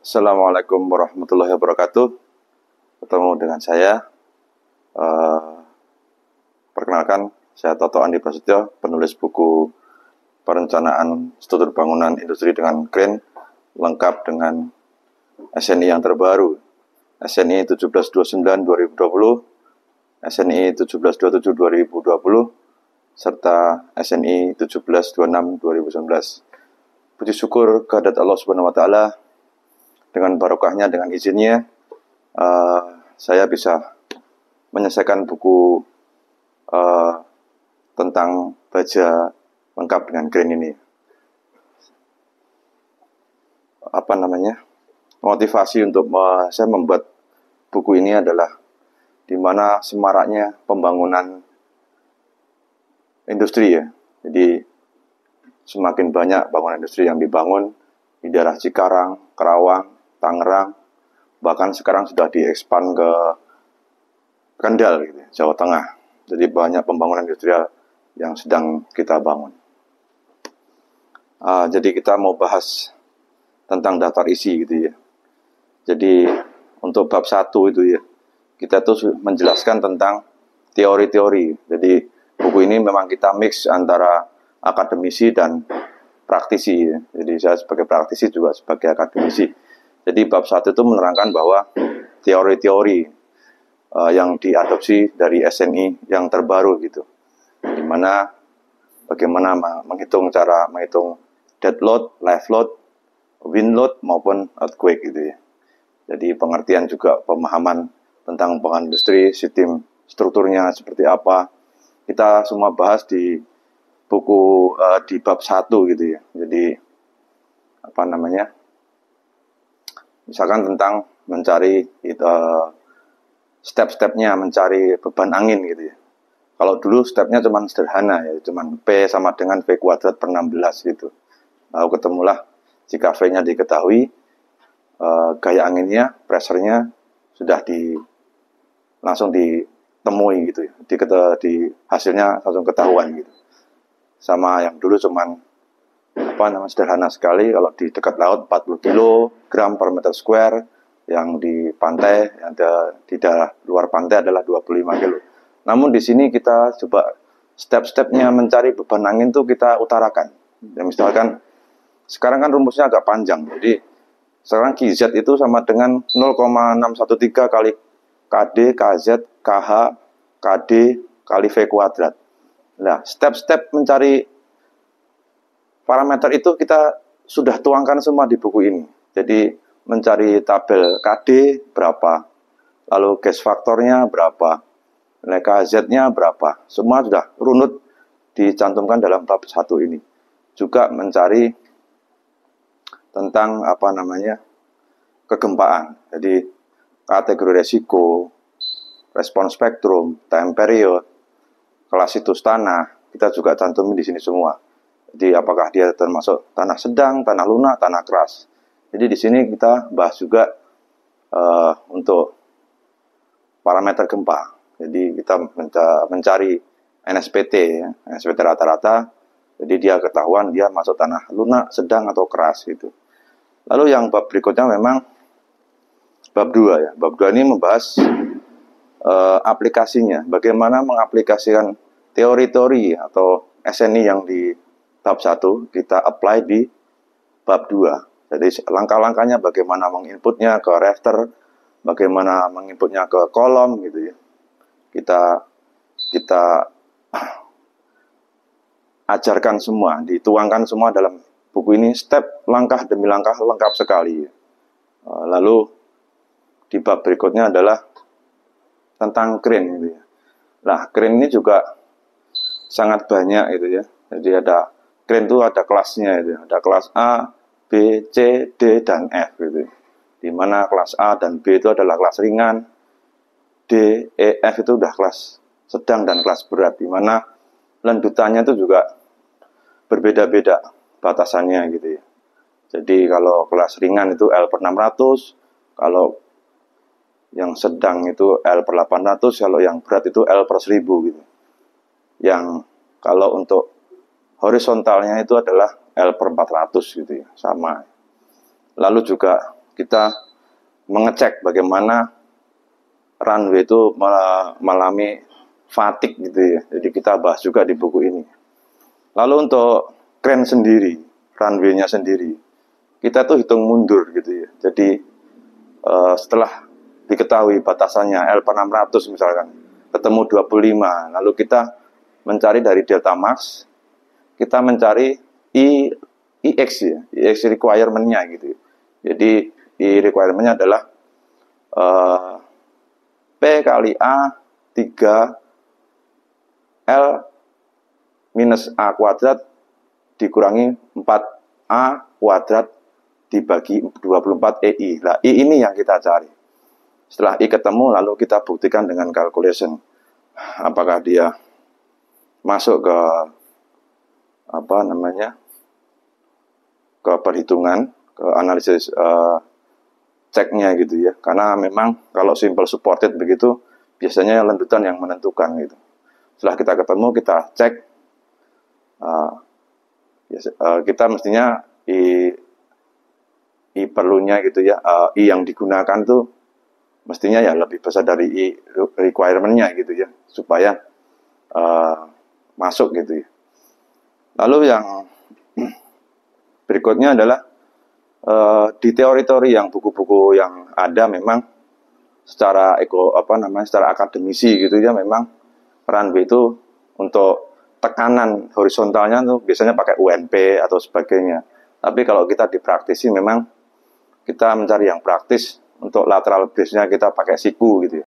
Assalamualaikum warahmatullahi wabarakatuh. Ketemu dengan saya. Perkenalkan, saya Toto Andi Prasetyo, penulis buku Perencanaan Struktur Bangunan Industri dengan Crane, lengkap dengan SNI yang terbaru, SNI 1729-2020, SNI 1727-2020, serta SNI 1726-2019. Puji syukur kehadirat Allah Subhanahu wa Ta'ala, dengan barokahnya, dengan izinnya, saya bisa menyelesaikan buku tentang baja lengkap dengan Crane ini. Motivasi untuk saya membuat buku ini adalah di mana semaraknya pembangunan industri ya. Jadi semakin banyak bangunan industri yang dibangun di daerah Cikarang, Karawang, Tangerang, bahkan sekarang sudah diekspan ke Kendal, gitu, Jawa Tengah. Jadi banyak pembangunan industrial yang sedang kita bangun. Jadi kita mau bahas tentang daftar isi gitu ya. Jadi untuk bab 1 itu ya, kita tuh menjelaskan tentang teori-teori. Jadi buku ini memang kita mix antara akademisi dan praktisi ya. Jadi saya sebagai praktisi juga sebagai akademisi. Jadi bab 1 itu menerangkan bahwa teori-teori yang diadopsi dari SNI yang terbaru gitu. Dimana bagaimana menghitung dead load, live load, wind load maupun earthquake gitu ya. Jadi pengertian juga pemahaman tentang bangunan industri, sistem strukturnya seperti apa. Kita semua bahas di buku di bab 1 gitu ya. Jadi misalkan tentang mencari step-stepnya mencari beban angin gitu ya. Kalau dulu stepnya cuma sederhana ya, cuma P sama dengan V kuadrat per 16 gitu. Lalu ketemulah jika V-nya diketahui, gaya anginnya, pressure-nya sudah langsung ditemui gitu ya. Hasilnya langsung ketahuan gitu. Sama yang dulu cuman sederhana sekali, kalau di dekat laut 40 kg per meter square, yang di pantai, yang di daerah luar pantai adalah 25 kg. Namun di sini kita coba step-stepnya mencari beban angin itu kita utarakan. Ya, misalkan sekarang kan rumusnya agak panjang, jadi sekarang QZ itu sama dengan 0,613 kali KD, KZ, KH, KD, kali V kuadrat. Nah, step-step mencari parameter itu kita sudah tuangkan semua di buku ini. Jadi mencari tabel KD berapa, lalu gas faktornya berapa, nilai KZ-nya berapa, semua sudah runut dicantumkan dalam bab 1 ini. Juga mencari tentang kegempaan. Jadi kategori resiko, respon spektrum, time period, klasitus tanah, kita juga cantumin di sini semua. Jadi apakah dia termasuk tanah sedang, tanah lunak, tanah keras. Jadi di sini kita bahas juga untuk parameter gempa. Jadi kita mencari NSPT, ya, NSPT rata-rata. Jadi dia ketahuan dia masuk tanah lunak, sedang atau keras gitu. Lalu yang bab berikutnya memang bab 2 ya. Bab 2 ini membahas aplikasinya. Bagaimana mengaplikasikan teori-teori atau SNI yang di bab 1 kita apply di bab 2. Jadi langkah-langkahnya bagaimana menginputnya ke rafter, bagaimana menginputnya ke kolom gitu ya. Kita ajarkan semua, dituangkan semua dalam buku ini step langkah demi langkah lengkap sekali. Lalu di bab berikutnya adalah tentang crane gitu ya. Nah, crane ini juga sangat banyak gitu ya. Jadi ada crane itu ada kelasnya itu, ada kelas A, B, C, D, dan F gitu. Di mana kelas A dan B itu adalah kelas ringan, D, E, F itu udah kelas sedang dan kelas berat. Di mana landutannya itu juga berbeda-beda batasannya gitu ya. Jadi kalau kelas ringan itu L per 600, kalau yang sedang itu L per 800, kalau yang berat itu L per 1000 gitu. Yang kalau untuk horizontalnya itu adalah L per 400 gitu ya, sama. Lalu juga kita mengecek bagaimana runway itu mengalami fatigue gitu ya. Jadi kita bahas juga di buku ini. Lalu untuk crane sendiri, runway-nya sendiri, kita tuh hitung mundur gitu ya. Jadi setelah diketahui batasannya L600 misalkan, ketemu 25, lalu kita mencari dari delta max, kita mencari IX ya, IX requirement-nya gitu. Jadi I requirement-nya adalah P kali A 3 L minus A kuadrat dikurangi 4A kuadrat dibagi 24 EI. Nah, I ini yang kita cari. Setelah I ketemu, lalu kita buktikan dengan calculation. Apakah dia masuk ke ke perhitungan, ke analisis ceknya gitu ya. Karena memang kalau simple supported begitu, biasanya lendutan yang menentukan gitu. Setelah kita ketemu, kita cek, kita mestinya I perlunya gitu ya, I yang digunakan tuh mestinya ya lebih besar dari requirement-nya gitu ya, supaya masuk gitu ya. Lalu yang berikutnya adalah di teori-teori yang buku-buku yang ada memang secara secara akademisi gitu ya, memang runway itu untuk tekanan horizontalnya tuh biasanya pakai UNP atau sebagainya. Tapi kalau kita dipraktisi memang kita mencari yang praktis. Untuk lateral brace-nya kita pakai siku gitu ya.